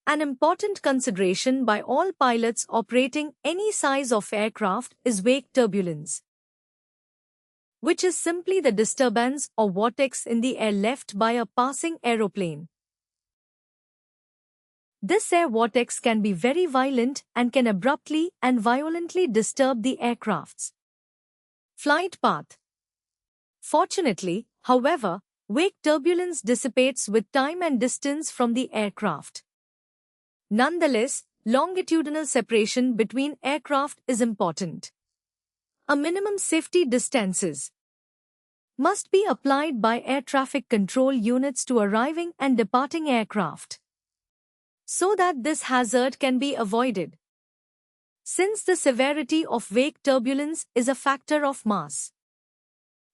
An important consideration by all pilots operating any size of aircraft is wake turbulence, which is simply the disturbance or vortex in the air left by a passing aeroplane. This air vortex can be very violent and can abruptly and violently disturb the aircraft's flight path. Fortunately, however, wake turbulence dissipates with time and distance from the aircraft. Nonetheless, longitudinal separation between aircraft is important. A minimum safety distances must be applied by air traffic control units to arriving and departing aircraft, so that this hazard can be avoided. Since the severity of wake turbulence is a factor of mass,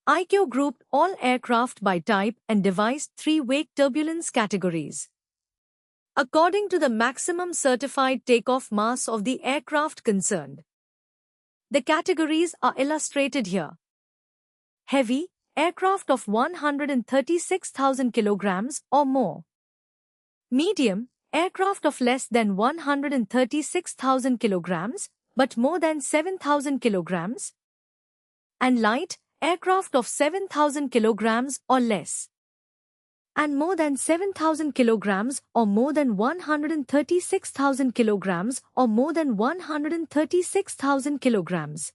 ICAO grouped all aircraft by type and devised 3 wake turbulence categories, according to the maximum certified takeoff mass of the aircraft concerned. The categories are illustrated here. Heavy, aircraft of 136,000 kilograms or more. Medium, aircraft of less than 136,000 kilograms, but more than 7,000 kilograms. And light, aircraft of 7,000 kilograms or less. And more than 7,000 kilograms or more than 136,000 kilograms or more than 136,000 kilograms.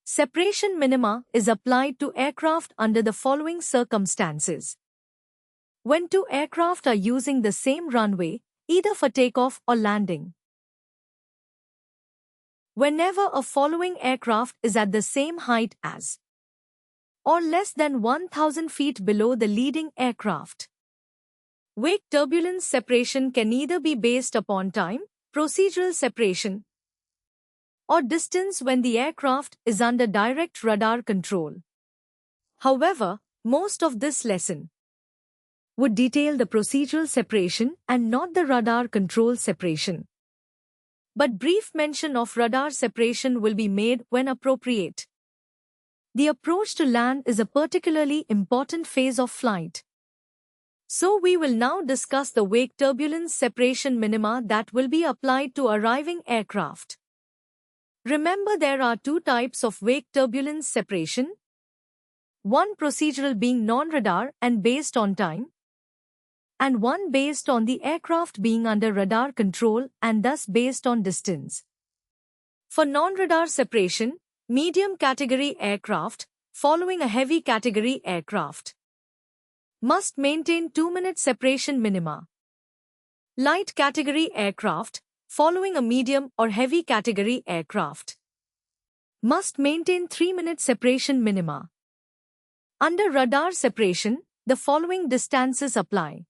Separation minima is applied to aircraft under the following circumstances. When 2 aircraft are using the same runway, either for takeoff or landing. Whenever a following aircraft is at the same height as or less than 1,000 feet below the leading aircraft. Wake turbulence separation can either be based upon time, procedural separation, or distance when the aircraft is under direct radar control. However, most of this lesson would detail the procedural separation and not the radar control separation. But brief mention of radar separation will be made when appropriate. The approach to land is a particularly important phase of flight. So we will now discuss the wake turbulence separation minima that will be applied to arriving aircraft. Remember, there are 2 types of wake turbulence separation. One procedural being non-radar and based on time, and one based on the aircraft being under radar control and thus based on distance. For non-radar separation, medium category aircraft, following a heavy category aircraft, must maintain 2-minute separation minima. Light category aircraft, following a medium or heavy category aircraft, must maintain 3-minute separation minima. Under radar separation, the following distances apply.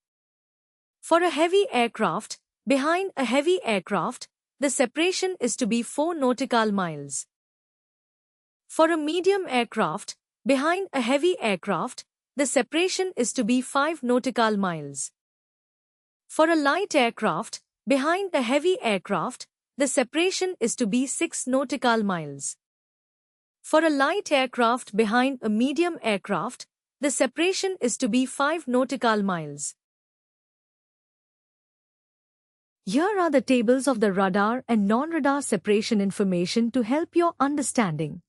For a heavy aircraft, behind a heavy aircraft, the separation is to be 4 nautical miles. For a medium aircraft, behind a heavy aircraft, the separation is to be 5 nautical miles. For a light aircraft, behind a heavy aircraft, the separation is to be 6 nautical miles. For a light aircraft behind a medium aircraft, the separation is to be 5 nautical miles. Here are the tables of the radar and non-radar separation information to help your understanding.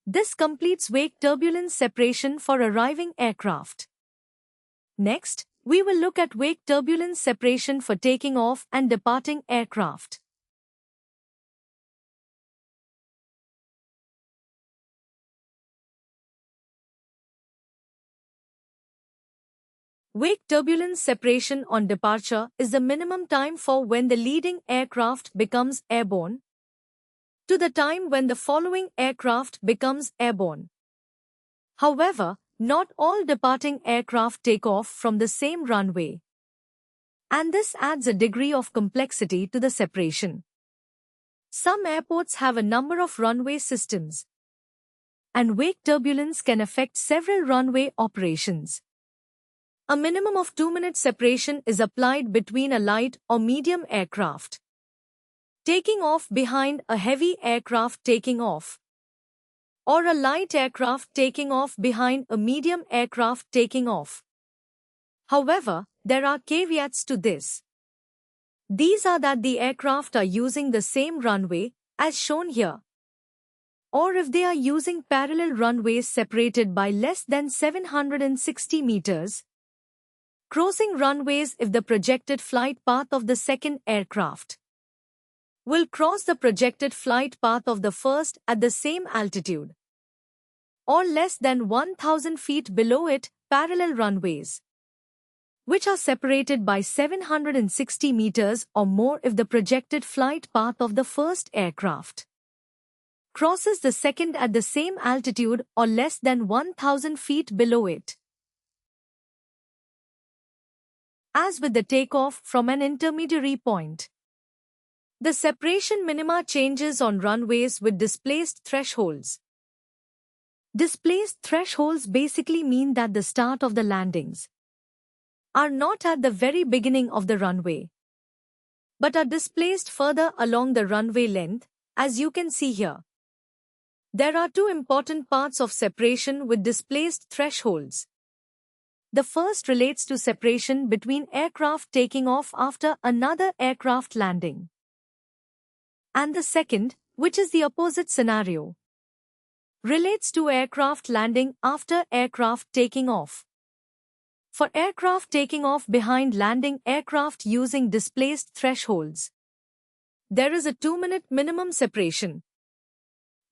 This completes wake turbulence separation for arriving aircraft. Next, we will look at wake turbulence separation for taking off and departing aircraft. Wake turbulence separation on departure is the minimum time for when the leading aircraft becomes airborne to the time when the following aircraft becomes airborne. However, not all departing aircraft take off from the same runway, and this adds a degree of complexity to the separation. Some airports have a number of runway systems, and wake turbulence can affect several runway operations. A minimum of 2-minute separation is applied between a light or medium aircraft taking off behind a heavy aircraft taking off, or a light aircraft taking off behind a medium aircraft taking off. However, there are caveats to this. These are that the aircraft are using the same runway, as shown here, or if they are using parallel runways separated by less than 760 meters, crossing runways if the projected flight path of the second aircraft will cross the projected flight path of the first at the same altitude, or less than 1,000 feet below it, parallel runways, which are separated by 760 meters or more if the projected flight path of the first aircraft crosses the second at the same altitude or less than 1,000 feet below it. As with the takeoff from an intermediary point, the separation minima changes on runways with displaced thresholds. Displaced thresholds basically mean that the start of the landings are not at the very beginning of the runway, but are displaced further along the runway length, as you can see here. There are two important parts of separation with displaced thresholds. The first relates to separation between aircraft taking off after another aircraft landing. And the second, which is the opposite scenario, relates to aircraft landing after aircraft taking off. For aircraft taking off behind landing aircraft using displaced thresholds, there is a 2-minute minimum separation.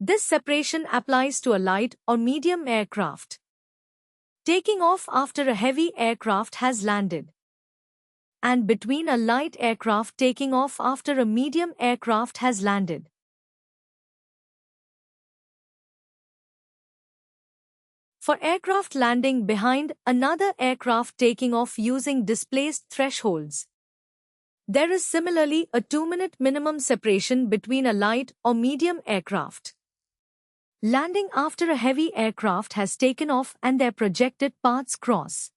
This separation applies to a light or medium aircraft taking off after a heavy aircraft has landed, and between a light aircraft taking off after a medium aircraft has landed. For aircraft landing behind another aircraft taking off using displaced thresholds, there is similarly a 2-minute minimum separation between a light or medium aircraft landing after a heavy aircraft has taken off and their projected paths cross.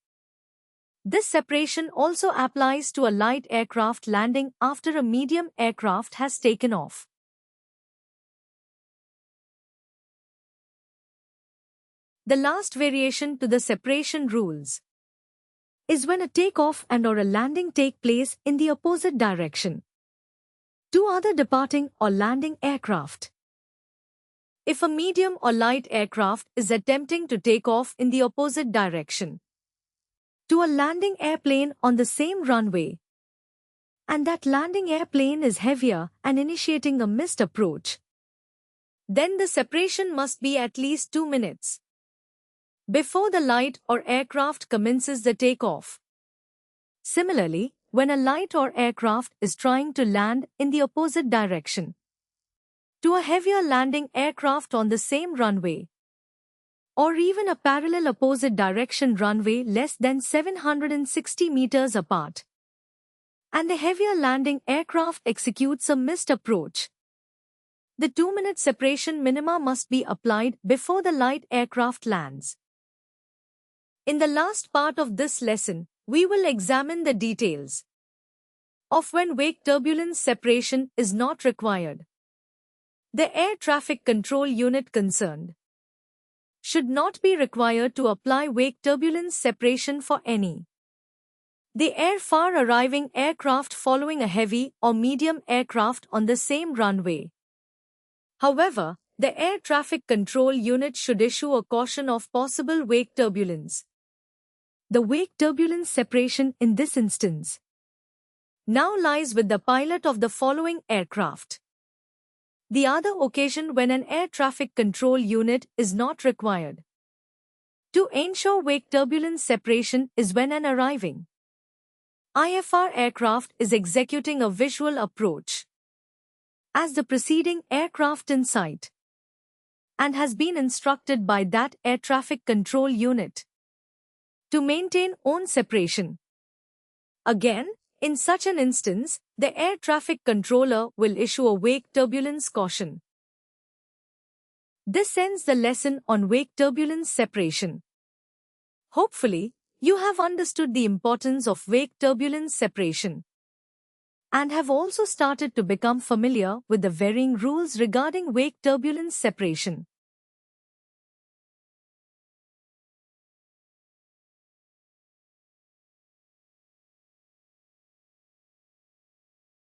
This separation also applies to a light aircraft landing after a medium aircraft has taken off. The last variation to the separation rules is when a takeoff and/or a landing take place in the opposite direction to other departing or landing aircraft. If a medium or light aircraft is attempting to take off in the opposite direction to a landing airplane on the same runway, and that landing airplane is heavier and initiating a missed approach, then the separation must be at least 2 minutes before the light or aircraft commences the takeoff. Similarly, when a light or aircraft is trying to land in the opposite direction to a heavier landing aircraft on the same runway, or even a parallel opposite direction runway less than 760 meters apart, and the heavier landing aircraft executes a missed approach, the 2-minute separation minima must be applied before the light aircraft lands. In the last part of this lesson, we will examine the details of when wake turbulence separation is not required. The air traffic control unit concerned should not be required to apply wake turbulence separation for any the airfar arriving aircraft following a heavy or medium aircraft on the same runway. However, the air traffic control unit should issue a caution of possible wake turbulence. The wake turbulence separation in this instance now lies with the pilot of the following aircraft. The other occasion when an air traffic control unit is not required to ensure wake turbulence separation is when an arriving IFR aircraft is executing a visual approach as the preceding aircraft in sight and has been instructed by that air traffic control unit to maintain own separation. Again, in such an instance, the air traffic controller will issue a wake turbulence caution. This ends the lesson on wake turbulence separation. Hopefully, you have understood the importance of wake turbulence separation and have also started to become familiar with the varying rules regarding wake turbulence separation.